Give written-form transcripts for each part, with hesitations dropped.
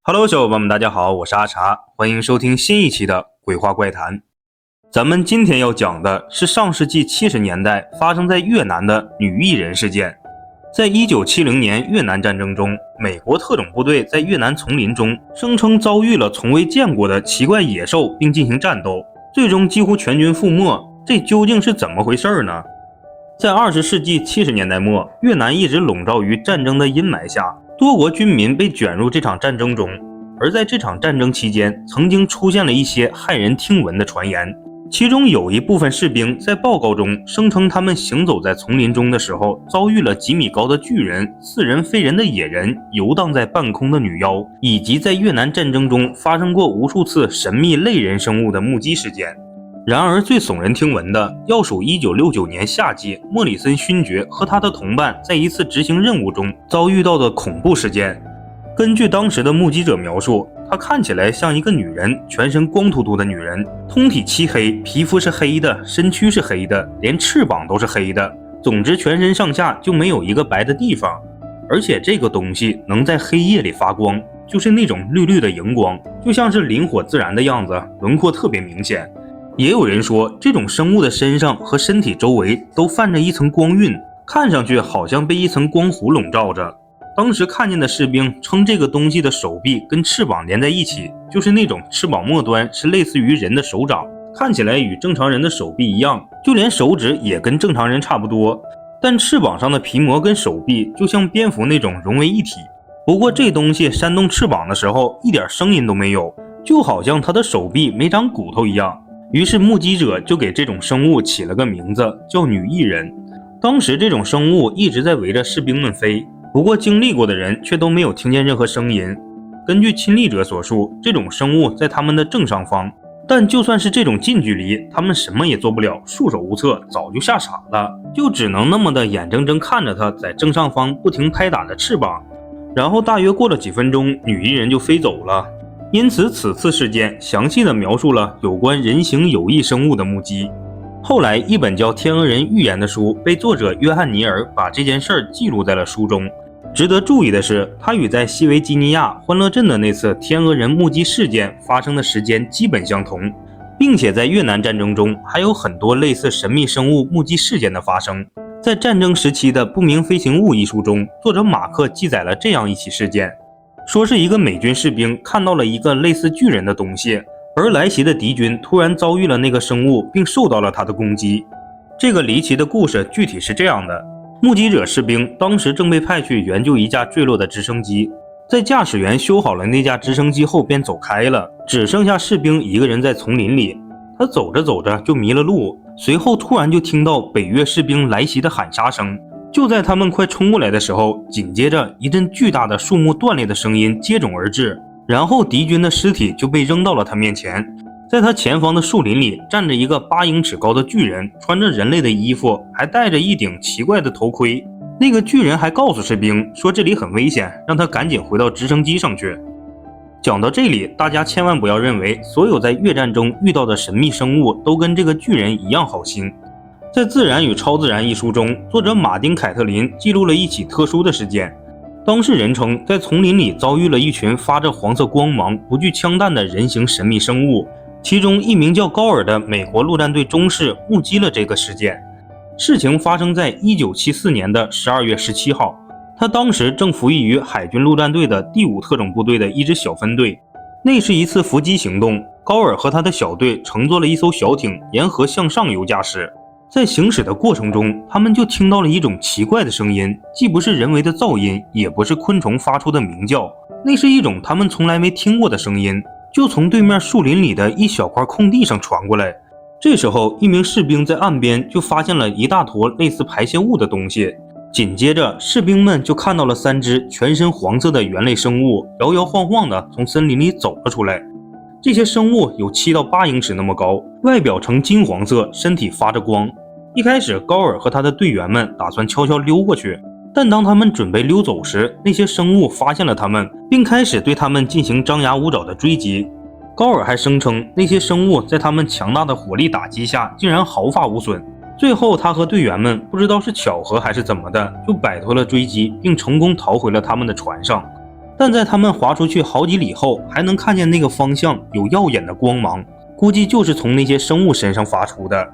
Hello，小伙伴们，大家好，我是阿茶，欢迎收听新一期的鬼话怪谈。咱们今天要讲的是上世纪70年代发生在越南的女艺人事件。在1970年越南战争中，美国特种部队在越南丛林中声称遭遇了从未见过的奇怪野兽，并进行战斗，最终几乎全军覆没。这究竟是怎么回事呢？在20世纪70年代末，越南一直笼罩于战争的阴霾下，多国军民被卷入这场战争中。而在这场战争期间，曾经出现了一些骇人听闻的传言，其中有一部分士兵在报告中声称他们行走在丛林中的时候，遭遇了几米高的巨人、似人非人的野人、游荡在半空的女妖，以及在越南战争中发生过无数次神秘类人生物的目击事件。然而最耸人听闻的要数1969年夏季莫里森勋爵和他的同伴在一次执行任务中遭遇到的恐怖事件。根据当时的目击者描述，她看起来像一个女人，全身光秃秃的女人，通体漆黑，皮肤是黑的，身躯是黑的，连翅膀都是黑的，总之全身上下就没有一个白的地方。而且这个东西能在黑夜里发光，就是那种绿绿的荧光，就像是磷火自燃的样子，轮廓特别明显。也有人说，这种生物的身上和身体周围都泛着一层光晕，看上去好像被一层光弧笼罩着。当时看见的士兵称这个东西的手臂跟翅膀连在一起，就是那种翅膀末端是类似于人的手掌，看起来与正常人的手臂一样，就连手指也跟正常人差不多，但翅膀上的皮膜跟手臂就像蝙蝠那种融为一体。不过这东西扇动翅膀的时候一点声音都没有，就好像它的手臂没长骨头一样。于是目击者就给这种生物起了个名字，叫女艺人。当时这种生物一直在围着士兵们飞，不过经历过的人却都没有听见任何声音。根据亲历者所述，这种生物在他们的正上方，但就算是这种近距离，他们什么也做不了，束手无策，早就吓傻了，就只能那么的眼睁睁看着它在正上方不停拍打着翅膀。然后大约过了几分钟，女艺人就飞走了。因此此次事件详细地描述了有关人形有翼生物的目击。后来一本叫《天鹅人预言》的书被作者约翰尼尔把这件事记录在了书中。值得注意的是，它与在西维吉尼亚欢乐镇的那次天鹅人目击事件发生的时间基本相同，并且在越南战争中还有很多类似神秘生物目击事件的发生。在战争时期的《不明飞行物》一书中，作者马克记载了这样一起事件，说是一个美军士兵看到了一个类似巨人的东西，而来袭的敌军突然遭遇了那个生物，并受到了他的攻击。这个离奇的故事具体是这样的：目击者士兵当时正被派去援救一架坠落的直升机，在驾驶员修好了那架直升机后便走开了，只剩下士兵一个人在丛林里。他走着走着就迷了路，随后突然就听到北越士兵来袭的喊杀声。就在他们快冲过来的时候，紧接着一阵巨大的树木断裂的声音接踵而至，然后敌军的尸体就被扔到了他面前。在他前方的树林里站着一个8英尺高的巨人，穿着人类的衣服，还戴着一顶奇怪的头盔。那个巨人还告诉士兵说这里很危险，让他赶紧回到直升机上去。讲到这里，大家千万不要认为所有在越战中遇到的神秘生物都跟这个巨人一样好心。在《自然与超自然》一书中，作者马丁·凯特林记录了一起特殊的事件。当事人称，在丛林里遭遇了一群发着黄色光芒、不惧枪弹的人形神秘生物，其中一名叫高尔的美国陆战队中士目击了这个事件。事情发生在1974年的12月17号，他当时正服役于海军陆战队的第5特种部队的一支小分队。那是一次伏击行动，高尔和他的小队乘坐了一艘小艇沿河向上游驾驶。在行驶的过程中，他们就听到了一种奇怪的声音，既不是人为的噪音，也不是昆虫发出的鸣叫，那是一种他们从来没听过的声音，就从对面树林里的一小块空地上传过来。这时候一名士兵在岸边就发现了一大坨类似排泄物的东西，紧接着士兵们就看到了3只全身黄色的猿类生物摇摇晃晃地从森林里走了出来。这些生物有7到8英尺那么高，外表呈金黄色，身体发着光。一开始高尔和他的队员们打算悄悄溜过去，但当他们准备溜走时，那些生物发现了他们，并开始对他们进行张牙舞爪的追击。高尔还声称那些生物在他们强大的火力打击下竟然毫发无损。最后他和队员们不知道是巧合还是怎么的，就摆脱了追击，并成功逃回了他们的船上。但在他们滑出去好几里后，还能看见那个方向有耀眼的光芒，估计就是从那些生物身上发出的。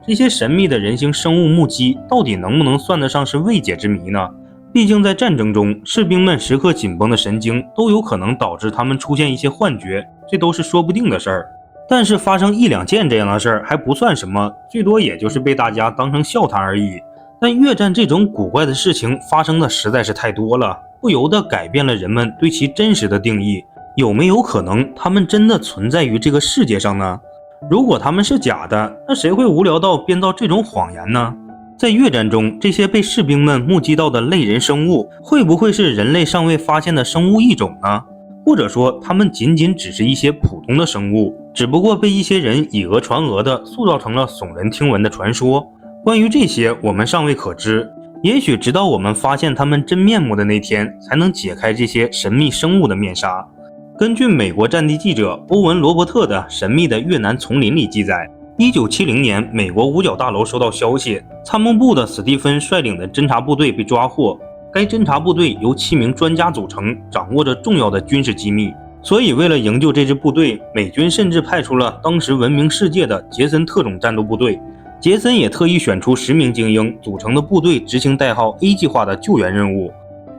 这些神秘的人形生物目击到底能不能算得上是未解之谜呢？毕竟在战争中，士兵们时刻紧绷的神经都有可能导致他们出现一些幻觉，这都是说不定的事儿。但是发生1、2件这样的事儿还不算什么，最多也就是被大家当成笑谈而已。但越战这种古怪的事情发生的实在是太多了，不由得改变了人们对其真实的定义。有没有可能他们真的存在于这个世界上呢？如果他们是假的，那谁会无聊到编造这种谎言呢？在越战中，这些被士兵们目击到的类人生物，会不会是人类尚未发现的生物异种呢？或者说，他们仅仅只是一些普通的生物，只不过被一些人以讹传讹的塑造成了耸人听闻的传说。关于这些，我们尚未可知，也许直到我们发现他们真面目的那天，才能解开这些神秘生物的面纱。根据美国战地记者欧文·罗伯特的《神秘的越南丛林》里记载，1970年，美国五角大楼收到消息，参谋部的史蒂芬率领的侦察部队被抓获。该侦察部队由7名专家组成，掌握着重要的军事机密。所以为了营救这支部队，美军甚至派出了当时闻名世界的杰森特种战斗部队。杰森也特意选出10名精英组成的部队，执行代号 A 计划的救援任务。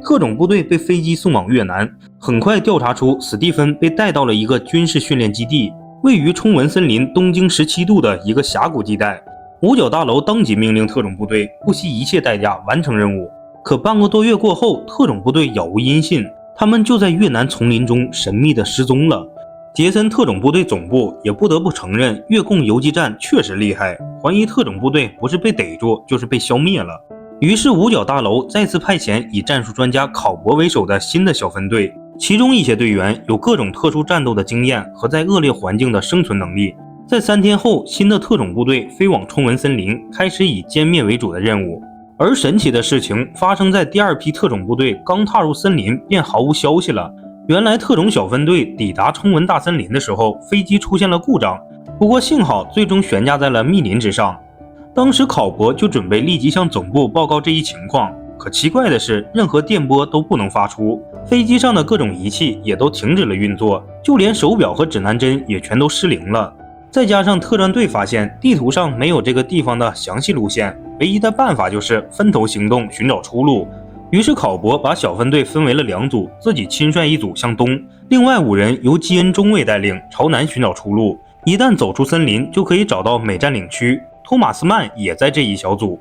特种部队被飞机送往越南，很快调查出史蒂芬被带到了一个军事训练基地，位于冲纹森林东经17度的一个峡谷地带。五角大楼当即命令特种部队不惜一切代价完成任务。可半个多月过后，特种部队杳无音信，他们就在越南丛林中神秘地失踪了。杰森特种部队总部也不得不承认，越共游击战确实厉害，怀疑特种部队不是被逮住，就是被消灭了。于是五角大楼再次派遣以战术专家考伯为首的新的小分队，其中一些队员有各种特殊战斗的经验和在恶劣环境的生存能力。在3天后，新的特种部队飞往冲纹森林，开始以歼灭为主的任务。而神奇的事情发生在第2批特种部队刚踏入森林便毫无消息了。原来特种小分队抵达冲纹大森林的时候，飞机出现了故障，不过幸好最终悬架在了密林之上。当时考伯就准备立即向总部报告这一情况，可奇怪的是，任何电波都不能发出，飞机上的各种仪器也都停止了运作，就连手表和指南针也全都失灵了。再加上特战队发现地图上没有这个地方的详细路线，唯一的办法就是分头行动，寻找出路。于是考伯把小分队分为了2组，自己亲率一组向东，另外5人由基恩中尉带领朝南寻找出路。一旦走出森林，就可以找到美占领区。托马斯曼也在这一小组。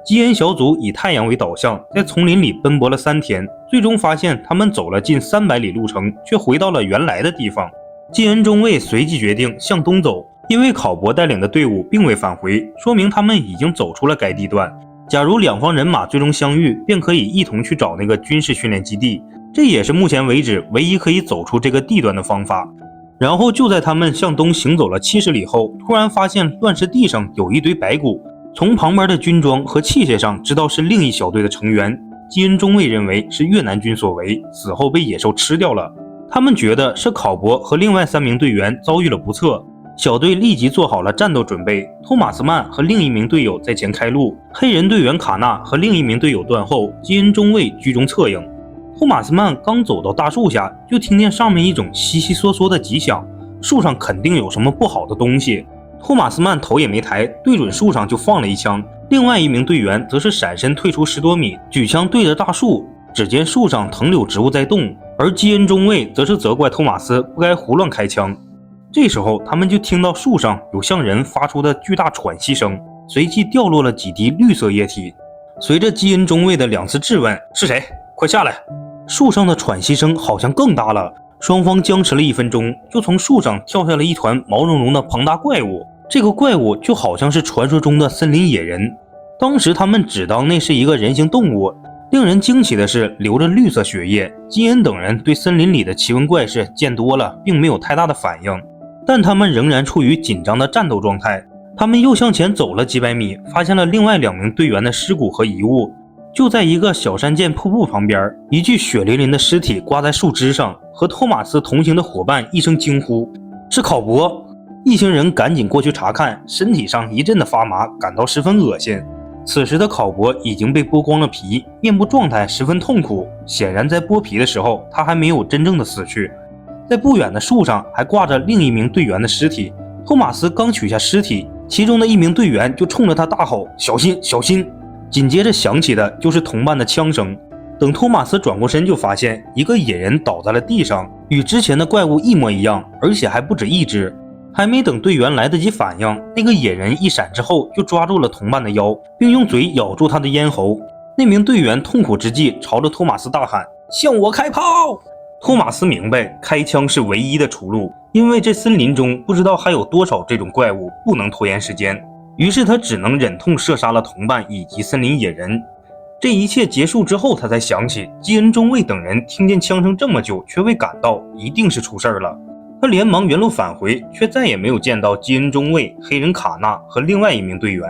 基恩小组以太阳为导向，在丛林里奔波了3天，最终发现他们走了近300里路程，却回到了原来的地方。基恩中尉随即决定向东走，因为考伯带领的队伍并未返回，说明他们已经走出了该地段。假如2方人马最终相遇，便可以一同去找那个军事训练基地，这也是目前为止唯一可以走出这个地段的方法。然后就在他们向东行走了70里后，突然发现乱石地上有一堆白骨，从旁边的军装和器械上知道是另一小队的成员。基恩中尉认为是越南军所为，死后被野兽吃掉了。他们觉得是考伯和另外3名队员遭遇了不测，小队立即做好了战斗准备。托马斯曼和另一名队友在前开路，黑人队员卡纳和另一名队友断后，基恩中尉居中策应。托马斯曼刚走到大树下，就听见上面一种悉悉嗦嗦的急响，树上肯定有什么不好的东西。托马斯曼头也没抬，对准树上就放了一枪。另外一名队员则是闪身退出10多米，举枪对着大树，只见树上藤柳植物在动，而基恩中尉则是责怪托马斯不该胡乱开枪。这时候他们就听到树上有像人发出的巨大喘息声，随即掉落了几滴绿色液体。随着基恩中尉的2次质问，是谁？快下来！树上的喘息声好像更大了，双方僵持了1分钟，就从树上跳下了一团毛茸茸的庞大怪物。这个怪物就好像是传说中的森林野人，当时他们只当那是一个人形动物。令人惊奇的是，流着绿色血液，基恩等人对森林里的奇闻怪事见多了，并没有太大的反应，但他们仍然处于紧张的战斗状态。他们又向前走了几百米，发现了另外2名队员的尸骨和遗物。就在一个小山涧瀑布旁边，一具血淋淋的尸体挂在树枝上，和托马斯同行的伙伴一声惊呼：是考伯！一行人赶紧过去查看，身体上一阵的发麻，感到十分恶心。此时的考博已经被剥光了皮，面部状态十分痛苦，显然在剥皮的时候他还没有真正的死去。在不远的树上还挂着另一名队员的尸体，托马斯刚取下尸体，其中的一名队员就冲着他大吼：小心小心！紧接着响起的就是同伴的枪声。等托马斯转过身，就发现一个野人倒在了地上，与之前的怪物一模一样，而且还不止一只。还没等队员来得及反应，那个野人一闪之后就抓住了同伴的腰，并用嘴咬住他的咽喉。那名队员痛苦之际朝着托马斯大喊：向我开炮！托马斯明白开枪是唯一的出路，因为这森林中不知道还有多少这种怪物，不能拖延时间。于是他只能忍痛射杀了同伴以及森林野人。这一切结束之后，他才想起基恩中尉等人听见枪声这么久却未赶到，一定是出事了。他连忙原路返回，却再也没有见到基恩中尉、黑人卡纳和另外一名队员。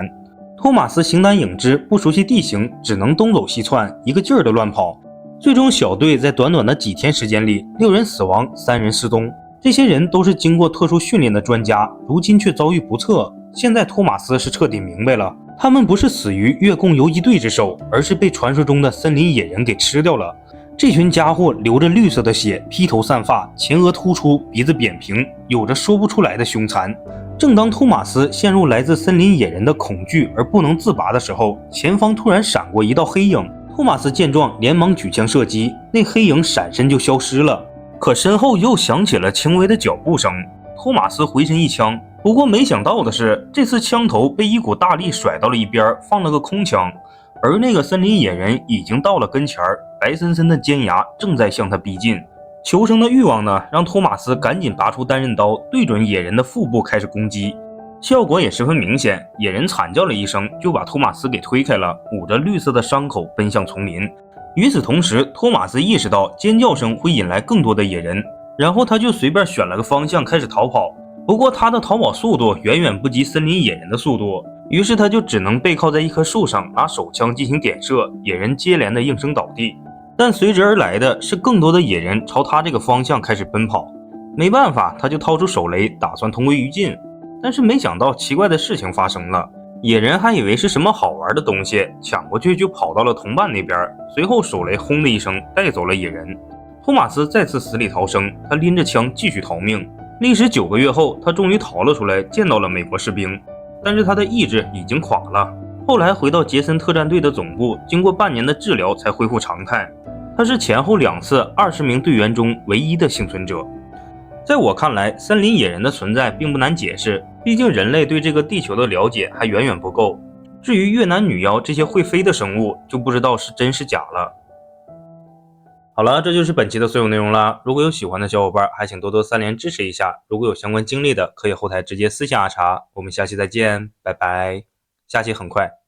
托马斯形单影只，不熟悉地形，只能东走西窜，一个劲儿的乱跑。最终小队在短短的几天时间里，6人死亡，3人失踪。这些人都是经过特殊训练的专家，如今却遭遇不测。现在托马斯是彻底明白了，他们不是死于越共游击队之手，而是被传说中的森林野人给吃掉了。这群家伙流着绿色的血，披头散发，前额突出，鼻子扁平，有着说不出来的凶残。正当托马斯陷入来自森林野人的恐惧而不能自拔的时候，前方突然闪过一道黑影。托马斯见状连忙举枪射击，那黑影闪身就消失了。可身后又响起了轻微的脚步声，托马斯回身一枪，不过没想到的是，这次枪头被一股大力甩到了一边，放了个空枪。而那个森林野人已经到了跟前，白森森的尖牙正在向他逼近。求生的欲望呢，让托马斯赶紧拔出单刃刀，对准野人的腹部开始攻击。效果也十分明显，野人惨叫了一声，就把托马斯给推开了，捂着绿色的伤口奔向丛林。与此同时，托马斯意识到尖叫声会引来更多的野人，然后他就随便选了个方向开始逃跑。不过他的逃跑速度远远不及森林野人的速度，于是他就只能背靠在一棵树上，拿手枪进行点射，野人接连的应声倒地。但随之而来的是更多的野人朝他这个方向开始奔跑。没办法，他就掏出手雷，打算同归于尽。但是没想到奇怪的事情发生了，野人还以为是什么好玩的东西，抢过去就跑到了同伴那边，随后手雷轰的一声带走了野人。托马斯再次死里逃生，他拎着枪继续逃命。历时9个月后，他终于逃了出来，见到了美国士兵，但是他的意志已经垮了。后来回到杰森特战队的总部，经过半年的治疗才恢复常态。他是前后2次20名队员中唯一的幸存者。在我看来，森林野人的存在并不难解释，毕竟人类对这个地球的了解还远远不够。至于越南女妖这些会飞的生物，就不知道是真是假了。好了，这就是本期的所有内容了。如果有喜欢的小伙伴，还请多多3连支持一下。如果有相关经历的，可以后台直接私信阿茶。我们下期再见，拜拜。下期很快。